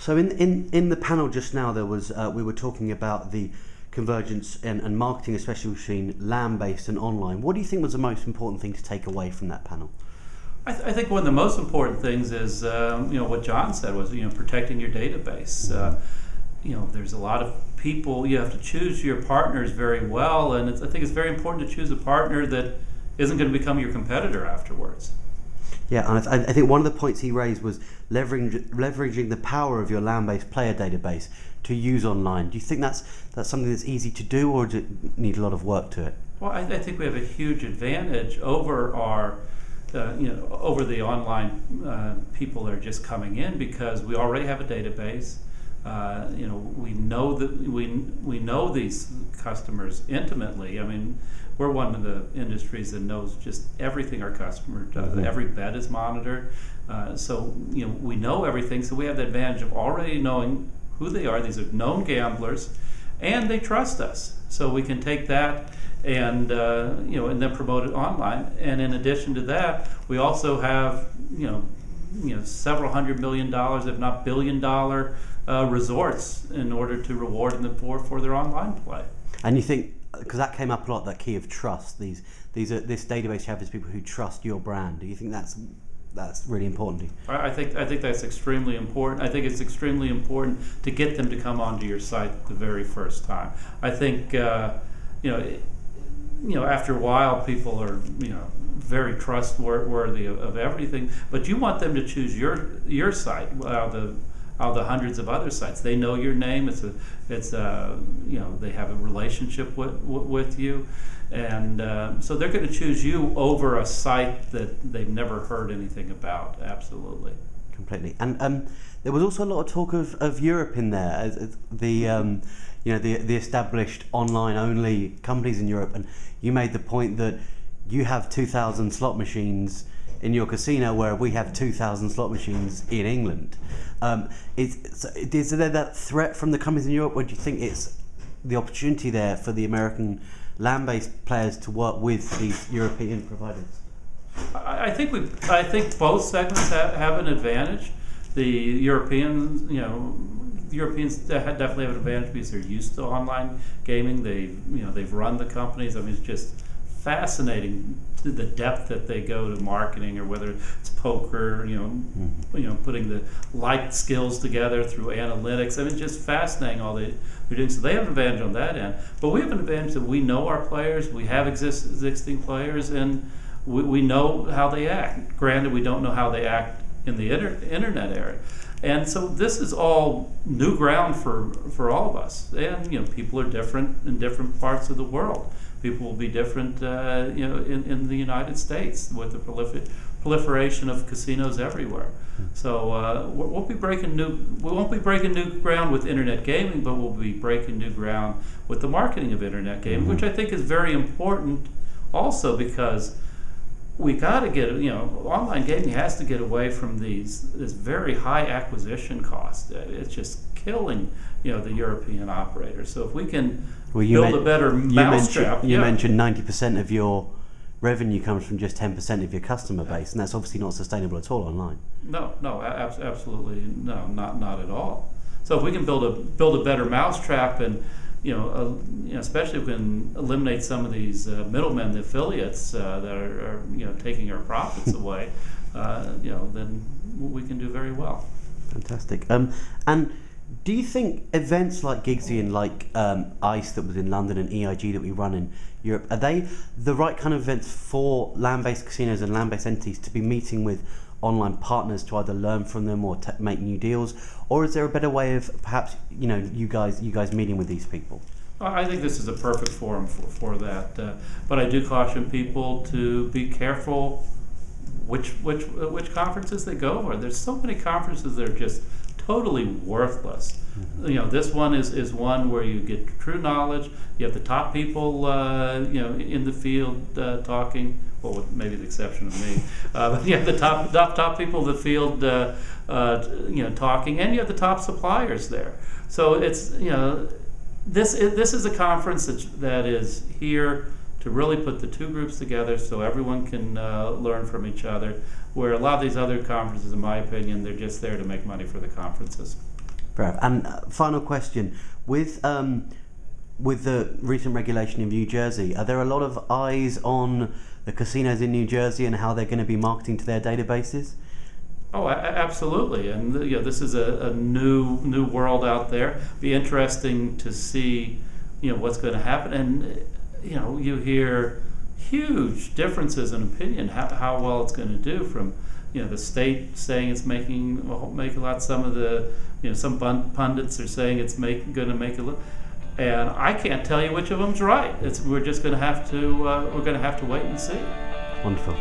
So in the panel just now, there was we were talking about the convergence and marketing, especially between land-based and online. What do you think was the most important thing to take away from that panel? I think one of the most important things is what John said was protecting your database. There's a lot of people. You have to choose your partners very well, and I think it's very important to choose a partner that isn't going to become your competitor afterwards. Yeah, and I think one of the points he raised was leveraging the power of your land-based player database to use online. Do you think that's something that's easy to do, or does it need a lot of work to it? Well, I think we have a huge advantage over our over the online people that are just coming in, because we already have a database. We know that we know these customers intimately. I mean, we're one of the industries that knows just everything our customer does. Mm-hmm. Every bet is monitored, so we know everything. So we have the advantage of already knowing who they are. These are known gamblers, and they trust us. So we can take that and and then promote it online. And in addition to that, we also have several $100 million, if not $1 billion, resorts in order to reward them for their online play. And you think, because that came up a lot, that key of trust. This database you have is people who trust your brand. Do you think that's really important to you? I think that's extremely important. I think it's extremely important to get them to come onto your site the very first time. I think after a while, people are very trustworthy of everything, but you want them to choose your site out of the hundreds of other sites. They know your name. They have a relationship with you, and so they're going to choose you over a site that they've never heard anything about. Absolutely, completely. And there was also a lot of talk of Europe in there, as the established online-only companies in Europe, and you made the point that you have 2,000 slot machines in your casino, where we have 2,000 slot machines in England. Is there that threat from the companies in Europe, or do you think it's the opportunity there for the American land-based players to work with these European providers? I think both segments have an advantage. The Europeans definitely have an advantage because they're used to online gaming. They've run the companies. I mean, it's just fascinating the depth that they go to marketing, or whether it's poker, putting the light skills together through analytics. I mean, it's just fascinating all they're doing. So they have an advantage on that end. But we have an advantage that we know our players, we have existing players, and we know how they act. Granted, we don't know how they act in the internet area. And so this is all new ground for all of us. And people are different in different parts of the world. People will be different, in the United States with the proliferation of casinos everywhere. So we won't be breaking new ground with internet gaming, but we'll be breaking new ground with the marketing of internet gaming, mm-hmm. which I think is very important also, because we got to get, online gaming has to get away from this very high acquisition cost. It's just killing, the European operators. So if we can build a better mousetrap. You mentioned 90% of your revenue comes from just 10% of your customer base, and that's obviously not sustainable at all online. No, absolutely no, not at all. So if we can build a better mousetrap, and especially if we can eliminate some of these middlemen, the affiliates that are taking our profits away, then we can do very well. Fantastic. And do you think events like Gigsy and like ICE that was in London and EIG that we run in Europe, are they the right kind of events for land-based casinos and land-based entities to be meeting with online partners to either learn from them or make new deals, or is there a better way of perhaps you guys meeting with these people? I think this is a perfect forum for that, but I do caution people to be careful which conferences they go for. There's so many conferences that are just totally worthless. Mm-hmm. This one is one where you get true knowledge. You have the top people in the field talking. Well, with maybe the exception of me, but you have the top people in the field talking, and you have the top suppliers there. So it's this is a conference that is here to really put the two groups together, so everyone can learn from each other. Where a lot of these other conferences, in my opinion, they're just there to make money for the conferences. Fair enough. And final question: with the recent regulation in New Jersey, are there a lot of eyes on the casinos in New Jersey and how they're going to be marketing to their databases? Oh, absolutely, and this is a new world out there. Be interesting to see, what's going to happen, and you hear huge differences in opinion how well it's going to do from the state saying it's make a lot. Some of the some pundits are saying it's going to make a lot, and I can't tell you which of them's right. We're just going to have to wait and see. Wonderful.